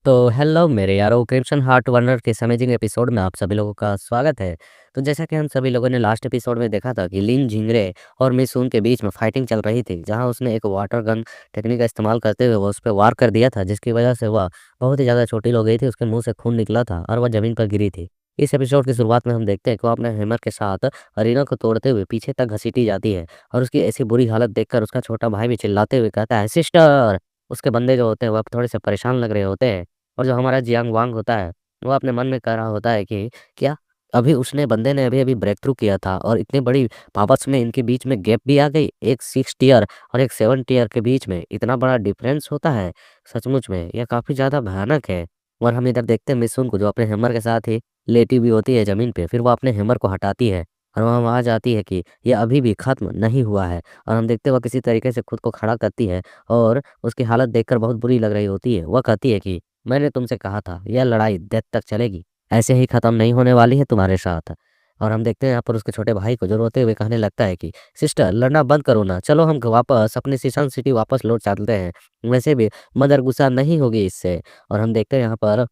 तो हेलो मेरे यारो क्रिप्शन हार्ट वनर के अमेजिंग एपिसोड में आप सभी लोगों का स्वागत है। तो जैसा कि हम सभी लोगों ने लास्ट एपिसोड में देखा था कि लिन जिंगरे और मिसून के बीच में फाइटिंग चल रही थी, जहां उसने एक वाटर गन टेक्निक का इस्तेमाल करते हुए वो उस पर वार कर दिया था, जिसकी वजह से वह बहुत ही ज़्यादा चोटिल हो गई थी। उसके मुंह से खून निकला था और वह जमीन पर गिरी थी। इस एपिसोड की शुरुआत में हम देखते हैं कि वो अपने हैमर के साथ अरीना को तोड़ते हुए पीछे तक घसीटी जाती है और उसकी ऐसी बुरी हालत देखकर उसका छोटा भाई भी चिल्लाते हुए कहता है, सिस्टर। उसके बंदे जो होते हैं वह थोड़े से परेशान लग रहे होते हैं। और जो हमारा जियांग वांग होता है, वो अपने मन में कह रहा होता है कि क्या अभी उसने बंदे ने अभी-अभी ब्रेक थ्रू किया था और इतनी बड़ी पावर्स में इनके बीच में गैप भी आ गई। एक 6 टियर और एक 7 टियर के बीच में इतना बड़ा डिफरेंस होता है। सचमुच में यह काफ़ी ज़्यादा भयानक है। और हम इधर देखते हैं मिसुन को, जो अपने हैमर के साथ ही लेटी हुई होती है ज़मीन पे। फिर वो अपने हैमर को हटाती है और वहाँ आवाज़ आती है कि ये अभी भी ख़त्म नहीं हुआ है। और हम देखते हैं वह किसी तरीके से खुद को खड़ा करती है और उसकी हालत देखकर बहुत बुरी लग रही होती है। वह कहती है कि मैंने तुमसे कहा था यह लड़ाई डेथ तक चलेगी, ऐसे ही खत्म नहीं होने वाली है तुम्हारे साथ। और हम देखते हैं यहाँ पर उसके छोटे भाई को, जो रोते हुए कहने लगता है कि सिस्टर लड़ना बंद करो ना, चलो हम वापस अपनी सीसन सिटी वापस लौट चलते हैं। वैसे भी मदर गुस्सा नहीं होगी इससे। और हम देखते हैं यहाँ पर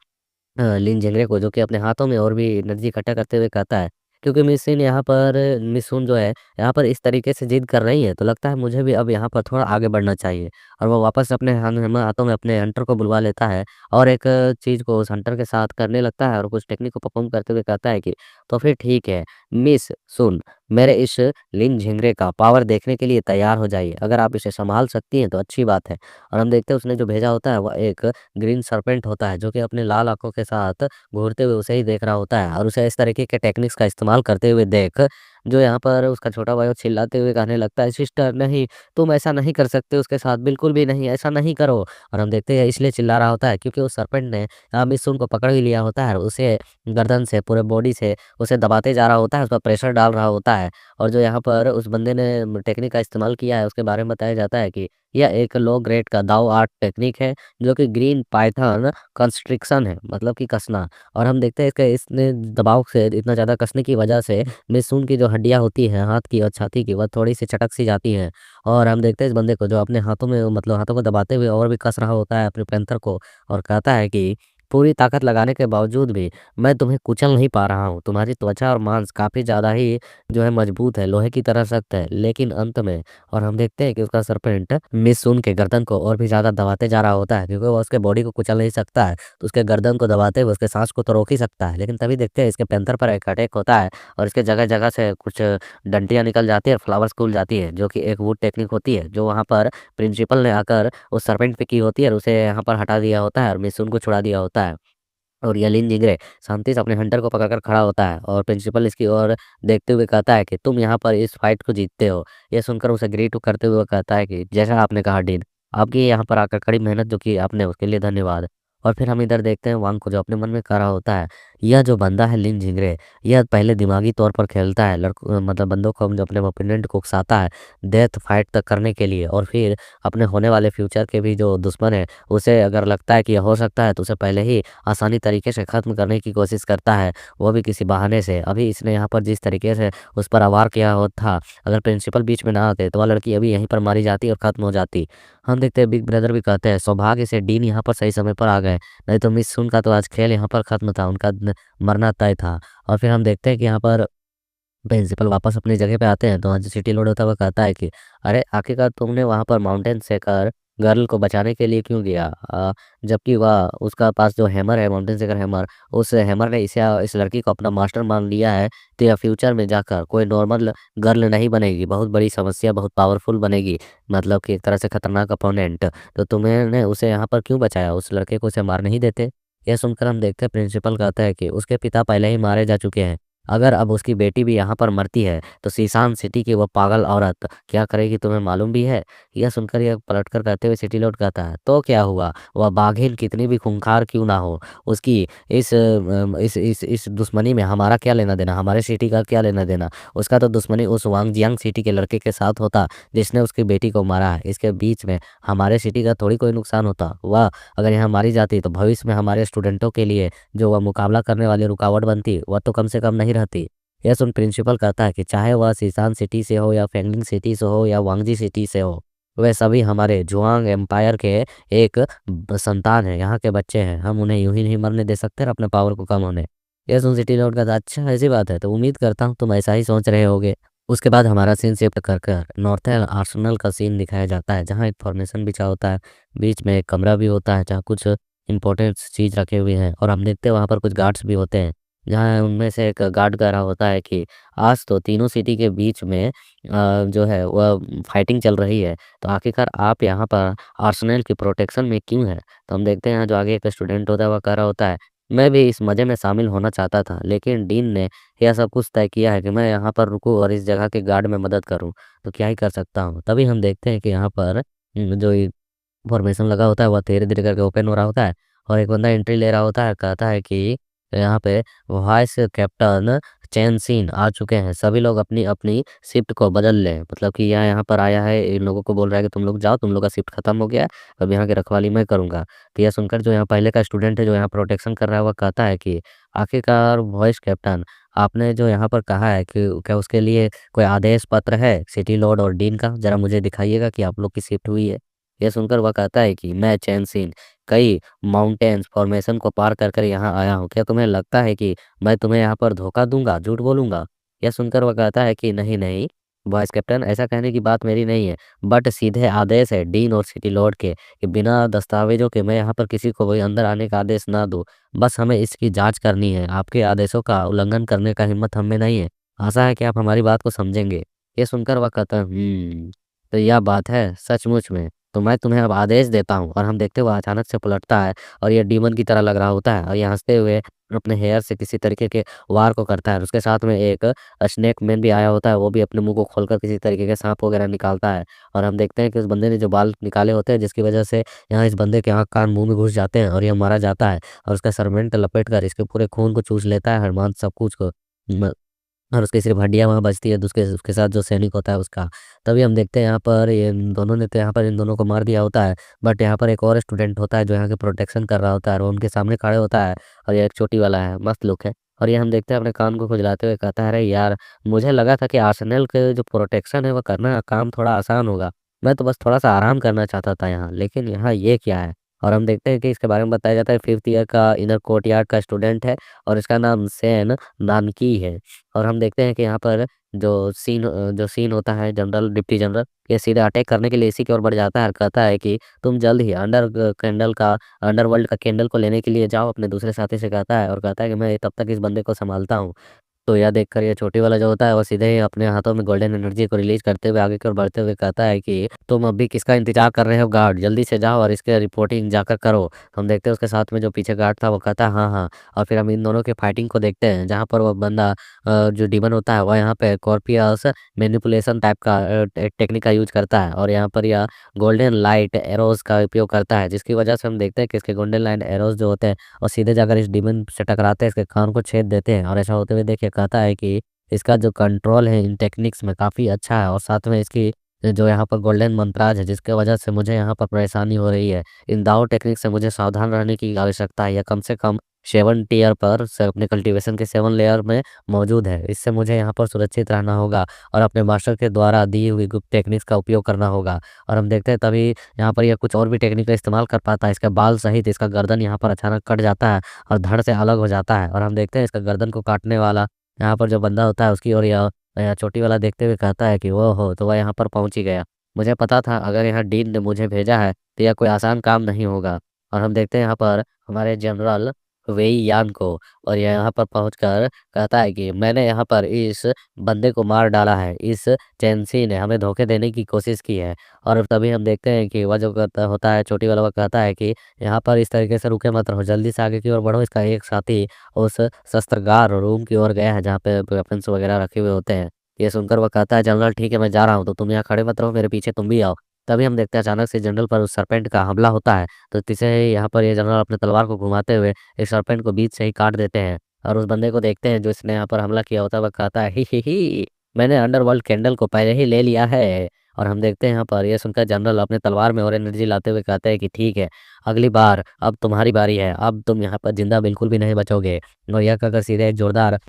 लिन जेंगरे को, जो कि अपने हाथों में और भी एनर्जी इकट्ठा करते हुए कहता है, क्योंकि मिसिन यहाँ पर मिसुन जो है यहाँ पर इस तरीके से जिद कर रही है, तो लगता है मुझे भी अब यहाँ पर थोड़ा आगे बढ़ना चाहिए। और वो वापस अपने हाथों में अपने हंटर को बुलवा लेता है और एक चीज़ को उस हंटर के साथ करने लगता है और कुछ टेक्निक को परफॉर्म करते हुए कहता है कि तो फिर ठीक है मिस सुन, मेरे इस लिन झिंगरे का पावर देखने के लिए तैयार हो जाइए। अगर आप इसे संभाल सकती हैं तो अच्छी बात है। और हम देखते हैं उसने जो भेजा होता है वह एक ग्रीन सर्पेंट होता है, जो कि अपने लाल आँखों के साथ घूरते हुए उसे ही देख रहा होता है। और उसे इस तरीके के टेक्निक्स का इस्तेमाल करते हुए देख, जो यहाँ पर उसका छोटा भाई वो चिल्लाते हुए कहने लगता है, सिस्टर नहीं, तुम ऐसा नहीं कर सकते उसके साथ, बिल्कुल भी नहीं, ऐसा नहीं करो। और हम देखते हैं इसलिए चिल्ला रहा होता है क्योंकि उस सर्पेंट ने मिसुन को पकड़ ही लिया होता है और उसे गर्दन से पूरे बॉडी से उसे दबाते जा रहा होता है, उस पर प्रेशर डाल रहा होता है। और जो यहाँ पर उस बंदे ने टेक्निक का इस्तेमाल किया है उसके बारे में बताया जाता है कि यह एक लो ग्रेड का दाव आर्ट टेक्निक है, जो कि ग्रीन पाइथन कंस्ट्रिक्शन है, मतलब कि कसना। और हम देखते हैं इसके इसने दबाव से इतना ज़्यादा कसने की वजह से मिसुन की जो हड्डियाँ होती हैं हाथ की और छाती की, वह थोड़ी सी चटक सी जाती हैं। और हम देखते हैं इस बंदे को, जो अपने हाथों में मतलब हाथों को दबाते हुए और भी कस रहा होता है अपने पैंथर को, और कहता है कि पूरी ताकत लगाने के बावजूद भी मैं तुम्हें कुचल नहीं पा रहा हूँ। तुम्हारी त्वचा और मांस काफ़ी ज़्यादा ही जो है मजबूत है, लोहे की तरह सख्त है, लेकिन अंत में। और हम देखते हैं कि उसका सरपेंट मिस सुन के गर्दन को और भी ज़्यादा दबाते जा रहा होता है, क्योंकि वो उसके बॉडी को कुचल नहीं सकता है, तो उसके गर्दन को दबाते हुए उसके सांस को तो रोक ही सकता है। लेकिन तभी देखते हैं इसके पैंथर पर एक अटैक होता है और इसके जगह जगह से कुछ डंटियाँ निकल जाती है, फ्लावर स्कूल जाती है, जो कि एक वुड टेक्निक होती है, जो वहाँ पर प्रिंसिपल ने आकर उस सरपेंट पे की होती है और उसे यहाँ पर हटा दिया होता है और मिसुन को छुड़ा दिया होता है। और यलीन निगरे शांति से अपने हंटर को पकड़कर खड़ा होता है और प्रिंसिपल इसकी ओर देखते हुए कहता है कि तुम यहाँ पर इस फाइट को जीतते हो। यह सुनकर उसे एग्री टू करते हुए कहता है कि जैसा आपने कहा डीन, आपकी यहाँ पर आकर कड़ी मेहनत जो की आपने उसके लिए धन्यवाद। और फिर हम इधर देखते हैं वांग को, जो अपने मन में कह रहा होता है, यह जो बंदा है लिन झिंगरे, यह पहले दिमागी तौर पर खेलता है लड़कों, मतलब बंदों को, जो अपने ओपोनेंट को उकसाता है डेथ फाइट तक करने के लिए, और फिर अपने होने वाले फ्यूचर के भी जो दुश्मन है उसे अगर लगता है कि यह हो सकता है तो उसे पहले ही आसानी तरीके से ख़त्म करने की कोशिश करता है, वो भी किसी बहाने से। अभी इसने यहाँ पर जिस तरीके से उस पर वार किया हो था, अगर प्रिंसिपल बीच में ना आते तो वह लड़की अभी यहीं पर मारी जाती और ख़त्म हो जाती। हम देखते हैं बिग ब्रदर भी कहते हैं सौभाग्य से डीन यहाँ पर सही समय पर आ गए, नहीं तो मिस सुन का तो आज खेल यहाँ पर ख़त्म था, उनका मरना तय था। और फिर हम देखते हैं कि यहाँ पर प्रिंसिपल वापस अपनी जगह पे आते हैं, तो वहाँ जो सिटी लोड होता है वो कहता है कि अरे आखिरकार तुमने वहाँ पर माउंटेन से कर गर्ल को बचाने के लिए क्यों गया, जबकि वह उसका पास जो हैमर है, माउंटेन सेकर हैमर, उस हैमर ने इसे इस लड़की को अपना मास्टर मान लिया है। तो यह फ्यूचर में जाकर कोई नॉर्मल गर्ल नहीं बनेगी, बहुत बड़ी समस्या, बहुत पावरफुल बनेगी, मतलब कि एक तरह से खतरनाक अपोनेंट। तो तुम्हें उसे यहाँ पर क्यों बचाया, उस लड़के को उसे मार नहीं देते। यह सुनकर हम देखते हैं प्रिंसिपल कहता है कि उसके पिता पहले ही मारे जा चुके हैं, अगर अब उसकी बेटी भी यहाँ पर मरती है तो सीसान सिटी की वो पागल औरत क्या करेगी तुम्हें मालूम भी है। यह सुनकर यह पलटकर कहते हुए सिटी लौट कहता है, तो क्या हुआ, वह बाघिन कितनी भी खूंखार क्यों ना हो, उसकी इस दुश्मनी में हमारा क्या लेना देना, हमारे सिटी का क्या लेना देना। उसका तो दुश्मनी उस वांग जियांग सिटी के लड़के के साथ होता जिसने उसकी बेटी को मारा है। इसके बीच में हमारे सिटी का थोड़ी कोई नुकसान होता। वह अगर यहाँ मारी जाती तो भविष्य में हमारे स्टूडेंटों के लिए जो वह मुकाबला करने वाली रुकावट बनती, वह तो कम से कम नहीं रहती। यह सुन प्रिंसिपल कहता है कि चाहे वह सीसान सिटी से हो या फेंगलिंग सिटी से हो या वांगजी सिटी से हो, वे सभी हमारे जुआंग एम्पायर के एक संतान है, यहाँ के बच्चे हैं। हम उन्हें यूं ही नहीं मरने दे सकते और अपने पावर को कम होने। ये सुन सिटी लॉर्ड कहता, अच्छा ऐसी बात है, तो उम्मीद करता हूँ तुम ऐसा ही सोच रहे होगे। उसके बाद हमारा सीन शिफ्ट कर कर नॉर्थन आर्सेनल का सीन दिखाया जाता है, जहाँ एक फॉर्मेशन बिछा होता है। बीच में एक कमरा भी होता है जहाँ कुछ इंपॉर्टेंट चीज़ रखे हुए हैं, और हम देखते हैं वहाँ पर कुछ गार्ड्स भी होते हैं। जहाँ उनमें से एक गार्ड कह रहा होता है कि आज तो तीनों सिटी के बीच में जो है वह फाइटिंग चल रही है, तो आखिरकार आप यहाँ पर आर्सेनल की प्रोटेक्शन में क्यों है? तो हम देखते हैं जो आगे एक स्टूडेंट होता है वह कह रहा होता है, मैं भी इस मज़े में शामिल होना चाहता था, लेकिन डीन ने यह सब कुछ तय किया है कि मैं यहाँ पर रुकूँ और इस जगह के गार्ड में मदद करूँ, तो क्या ही कर सकता हूँ। तभी हम देखते हैं कि यहाँ पर जो ये फॉर्मेशन लगा होता है वह धीरे-धीरे करके ओपन हो रहा होता है, और एक बंदा एंट्री ले रहा होता है, कहता है कि यहाँ पे वाइस कैप्टन चैन सीन आ चुके हैं, सभी लोग अपनी-अपनी शिफ्ट को बदल लें। मतलब कि यह यहाँ पर आया है, इन लोगों को बोल रहा है कि तुम लोग जाओ, तुम लोग का शिफ्ट खत्म हो गया है, अब यहाँ की रखवाली मैं करूँगा। तो यह सुनकर जो यहाँ पहले का स्टूडेंट है जो यहाँ प्रोटेक्शन कर रहा है, वह कहता है कि आखिरकार वॉइस कैप्टन, आपने जो यहाँ पर कहा है कि क्या उसके लिए कोई आदेश पत्र है सिटी लॉर्ड और डीन का? ज़रा मुझे दिखाइएगा कि आप लोग की शिफ्ट हुई है। ये सुनकर वह कहता है कि मैं चैन सिंह कई माउंटेन्स फॉर्मेशन को पार कर कर यहाँ आया हूँ। क्या तुम्हें लगता है कि मैं तुम्हें यहाँ पर धोखा दूंगा, झूठ बोलूंगा? यह सुनकर वह कहता है कि नहीं नहीं वाइस कैप्टन, ऐसा कहने की बात मेरी नहीं है, बट सीधे आदेश है डीन और सिटी लॉर्ड के कि बिना दस्तावेजों के मैं यहाँ पर किसी को भी अंदर आने का आदेश ना दूँ। बस हमें इसकी जांच करनी है, आपके आदेशों का उल्लंघन करने का हिम्मत हमें नहीं है। आशा है कि आप हमारी बात को समझेंगे। ये सुनकर वह कहता है, तो यह बात है सचमुच में, तो मैं तुम्हें अब आदेश देता हूँ। और हम देखते हुए अचानक से पलटता है, और ये डीमन की तरह लग रहा होता है, और ये हंसते हुए अपने हेयर से किसी तरीके के वार को करता है। और उसके साथ में एक स्नेक मैन भी आया होता है, वो भी अपने मुंह को खोलकर किसी तरीके के सांप वगैरह निकालता है। और हम देखते हैं कि उस बंदे ने जो बाल निकाले होते हैं, जिसकी वजह से यहाँ इस बंदे के आँख कान मुंह में घुस जाते हैं और यह मारा जाता है। और उसका सरमेंट लपेट कर इसके पूरे खून को चूस लेता है, हर मांस सब कुछ को, और उसकी सिर्फ़ हड्डियाँ वहाँ बचती है, तो उसके उसके साथ जो सैनिक होता है उसका। तभी हम देखते हैं यहाँ पर ये इन दोनों ने तो यहाँ पर इन दोनों को मार दिया होता है, बट यहाँ पर एक और स्टूडेंट होता है जो यहाँ के प्रोटेक्शन कर रहा होता है, और वो उनके सामने खड़े होता है, और ये एक चोटी वाला है, मस्त लुक है। और ये हम देखते हैं अपने कान को खुजलाते हुए कहता है, अरे यार! मुझे लगा था कि आर्सेनल के जो प्रोटेक्शन है वो करना काम थोड़ा आसान होगा। मैं तो बस थोड़ा-सा आराम करना चाहता था यहाँ, लेकिन यहाँ ये क्या है? और हम देखते हैं कि इसके बारे में बताया जाता है 5th ईयर का इनर कोर्टयार्ड का स्टूडेंट है, और इसका नाम सेन नानकी है। और हम देखते हैं कि यहाँ पर जो सीन होता है जनरल डिप्टी जनरल, ये सीधे अटैक करने के लिए इसी की ओर बढ़ जाता है और कहता है कि तुम जल्द ही अंडरवर्ल्ड का कैंडल को लेने के लिए जाओ, अपने दूसरे साथी से कहता है, और कहता है कि मैं तब तक इस बंदे को संभालता हूँ। तो यह देखकर ये छोटी वाला जो होता है वो सीधे ही अपने हाथों में गोल्डन एनर्जी को रिलीज करते हुए आगे की ओर बढ़ते हुए कहता है कि तुम अभी किसका इंतजार कर रहे हो गार्ड, जल्दी से जाओ और इसके रिपोर्टिंग जाकर करो। हम देखते हैं उसके साथ में जो पीछे गार्ड था वो कहता है हाँ हाँ। और फिर हम इन दोनों की फाइटिंग को देखते हैं, जहाँ पर वो बंदा जो डीमन होता है वह यहाँ पे कॉर्पियस मैनिपुलेशन टाइप का टेक्निक का यूज करता है, और यहाँ पर यह गोल्डन लाइट एरोज का उपयोग करता है, जिसकी वजह से हम देखते हैं कि इसके गोल्डन लाइट एरोज जो होते हैं और सीधे जाकर इस डीमन से टकराते हैं, इसके कान को छेद देते हैं। और ऐसा होते हुए देखिए कहता है कि इसका जो कंट्रोल है इन टेक्निक्स में काफ़ी अच्छा है, और साथ में इसकी जो यहाँ पर गोल्डन मंत्राज है, जिसके वजह से मुझे यहाँ पर परेशानी हो रही है। इन दाव टेक्निक से मुझे सावधान रहने की आवश्यकता है, या कम से कम 7 टियर पर से अपने कल्टीवेशन के 7 लेयर में मौजूद है। इससे मुझे यहाँ पर सुरक्षित रहना होगा और अपने मास्टर के द्वारा दी हुई गुप्त टेक्निक्स का उपयोग करना होगा। और हम देखते हैं तभी यहाँ पर यह कुछ और भी टेक्निक का इस्तेमाल कर पाता है। इसके बाल सहित इसका गर्दन यहाँ पर अचानक कट जाता है और धड़ से अलग हो जाता है, और हम देखते हैं इसका गर्दन को काटने वाला यहाँ पर जो बंदा होता है उसकी ओर यह चोटी वाला देखते हुए कहता है कि वो हो, तो वह यहाँ पर पहुँच ही गया। मुझे पता था अगर यहाँ डीन ने मुझे भेजा है तो यह कोई आसान काम नहीं होगा। और हम देखते हैं यहाँ पर हमारे जनरल वेई यान को, और यह यहाँ पर पहुंचकर कहता है कि मैंने यहाँ पर इस बंदे को मार डाला है, इस चैंसी ने हमें धोखे देने की कोशिश की है। और तभी हम देखते हैं कि वह जो कहता होता है छोटी वाला, वह कहता है कि यहाँ पर इस तरीके से रुके मत रहो, जल्दी से आगे की ओर बढ़ो। इसका एक साथी उस शस्त्रागार रूम की ओर गया है जहाँ पे वेपन्स वगैरह रखे हुए होते हैं। ये सुनकर वह कहता है जनरल ठीक है मैं जा रहा हूँ, तो तुम यहाँ खड़े मत रहो, मेरे पीछे तुम भी आओ। तभी हम देखते हैं अचानक से जनरल पर उस सरपेंट का हमला होता है, तो तिसे यहाँ पर ये जनरल अपने तलवार को घुमाते हुए इस सरपेंट को बीच से ही काट देते हैं। और उस बंदे को देखते हैं जो इसने यहाँ पर हमला किया होता है, वह कहता है ही मैंने अंडरवर्ल्ड कैंडल को पहले ही ले लिया है। और हम देखते हैं यहाँ पर ये सुनकर जनरल अपने तलवार में और एनर्जी लाते हुए कहते हैं कि ठीक है, अगली बार अब तुम्हारी बारी है, अब तुम यहाँ पर जिंदा बिल्कुल भी नहीं बचोगे। और यह कहकर सीधे एक जोरदार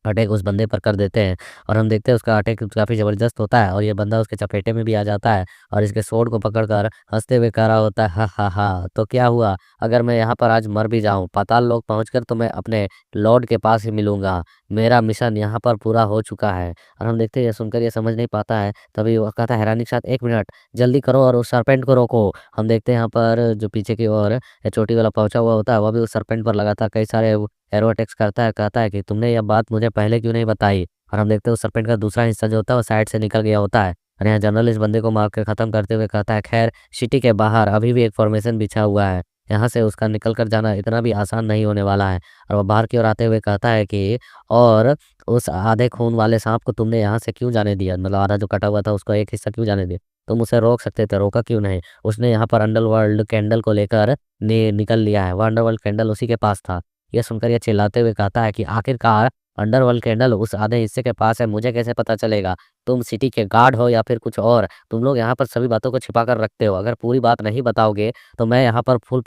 अटैक उस बंदे पर कर देते हैं और हम देखते हैं उसका अटैक काफ़ी ज़बरदस्त होता है और ये बंदा उसके चपेटे में भी आ जाता है और इसके स्वॉर्ड को पकड़कर हँसते हुए कह रहा होता है, हा हा हा, तो क्या हुआ अगर मैं यहाँ पर आज मर भी जाऊँ पाताल लोक पहुँचकर तो मैं अपने लॉर्ड के पास ही मिलूँगा। मेरा मिशन यहाँ पर पूरा हो चुका है। और हम देखते हैं ये सुनकर ये समझ नहीं पाता है, तभी वो कहता है हैरानी के साथ, 1 मिनट जल्दी करो और उस सर्पेंट को रोको। हम देखते हैं यहाँ पर जो पीछे की ओर चोटी वाला पहुँचा हुआ होता है, वह भी उस सर्पेंट पर लगातार कई सारे एरो अटैक्स करता है, कहता है कि तुमने यह बात मुझे पहले क्यों नहीं बताई। और हम देखते हैं उस सर्पेंट का दूसरा हिस्सा जो होता है वो साइड से निकल गया होता है और यहाँ जनरल इस बंदे को मार के खत्म करते हुए कहता है, खैर सिटी के बाहर अभी भी एक फॉर्मेशन बिछा हुआ है, यहाँ से उसका निकल कर जाना इतना भी आसान नहीं होने वाला है। और वह बाहर की ओर आते हुए कहता है कि और उस आधे खून वाले सांप को तुमने यहाँ से क्यों जाने दिया, मतलब आधा जो कटा हुआ था उसका एक हिस्सा क्यों जाने दिया, तुम उसे रोक सकते थे, रोका क्यों नहीं। उसने यहाँ पर अंडरवर्ल्ड कैंडल को लेकर निकल लिया है, वह अंडरवर्ल्ड कैंडल उसी के पास था। ये सुनकर ये चिल्लाते हुए कहता है कि आखिरकार अंडरवर्ल्ड कैंडल उस आधे हिस्से के पास है, मुझे कैसे पता चलेगा। तुम सिटी के गार्ड हो या फिर कुछ और, तुम लोग यहाँ पर सभी बातों को छिपा कर रखते हो, अगर पूरी बात नहीं बताओगे तो मैं यहाँ पर फुल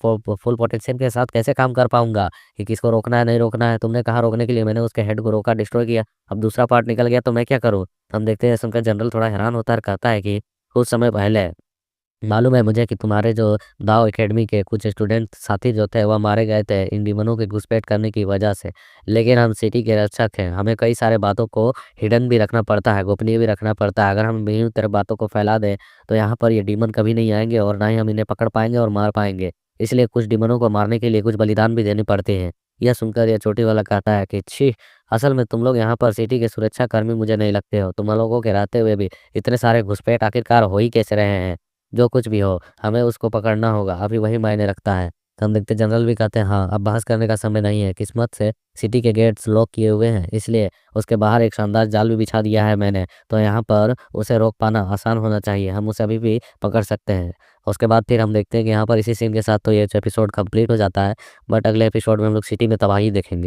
पोटेंशियल के साथ कैसे काम कर पाऊंगा कि किसको रोकना है नहीं रोकना है। तुमने कहा रोकने के लिए, मैंने उसके हेड को रोका, डिस्ट्रॉय किया, अब दूसरा पार्ट निकल गया तो मैं क्या करूँ। हम देखते हैं सुनकर जनरल थोड़ा हैरान होता है और कहता है कि कुछ समय पहले मालूम है मुझे कि तुम्हारे जो दाव एकेडमी के कुछ स्टूडेंट साथी जो थे वह मारे गए थे इन डिमोनों के घुसपैठ करने की वजह से। लेकिन हम सिटी के रक्षक हैं, हमें कई सारे बातों को हिडन भी रखना पड़ता है, गोपनीय भी रखना पड़ता है। अगर हम इन तरह बातों को फैला दें तो यहाँ पर ये डीमन कभी नहीं आएंगे और ना ही हम इन्हें पकड़ पाएंगे और मार पाएंगे। इसलिए कुछ डीमनों को मारने के लिए कुछ बलिदान भी देने पड़ते हैं। यह सुनकर यह छोटी वाला कहता है कि छी, असल में तुम लोग यहाँ पर सिटी के सुरक्षा कर्मी मुझे नहीं लगते हो। तुम लोगों के रहते हुए भी इतने सारे घुसपैठ आखिरकार हो ही कैसे रहे हैं। जो कुछ भी हो हमें उसको पकड़ना होगा, अभी वही मायने रखता है। तो हम देखते जनरल भी कहते हैं, हाँ अब बहस करने का समय नहीं है, किस्मत से सिटी के गेट्स लॉक किए हुए हैं, इसलिए उसके बाहर एक शानदार जाल भी बिछा दिया है मैंने, तो यहाँ पर उसे रोक पाना आसान होना चाहिए, हम उसे अभी भी पकड़ सकते हैं। उसके बाद फिर हम देखते हैं कि यहाँ पर इसी सीन के साथ तो ये एपिसोड कंप्लीट हो जाता है, बट अगले एपिसोड में हम लोग सिटी में तबाही देखेंगे।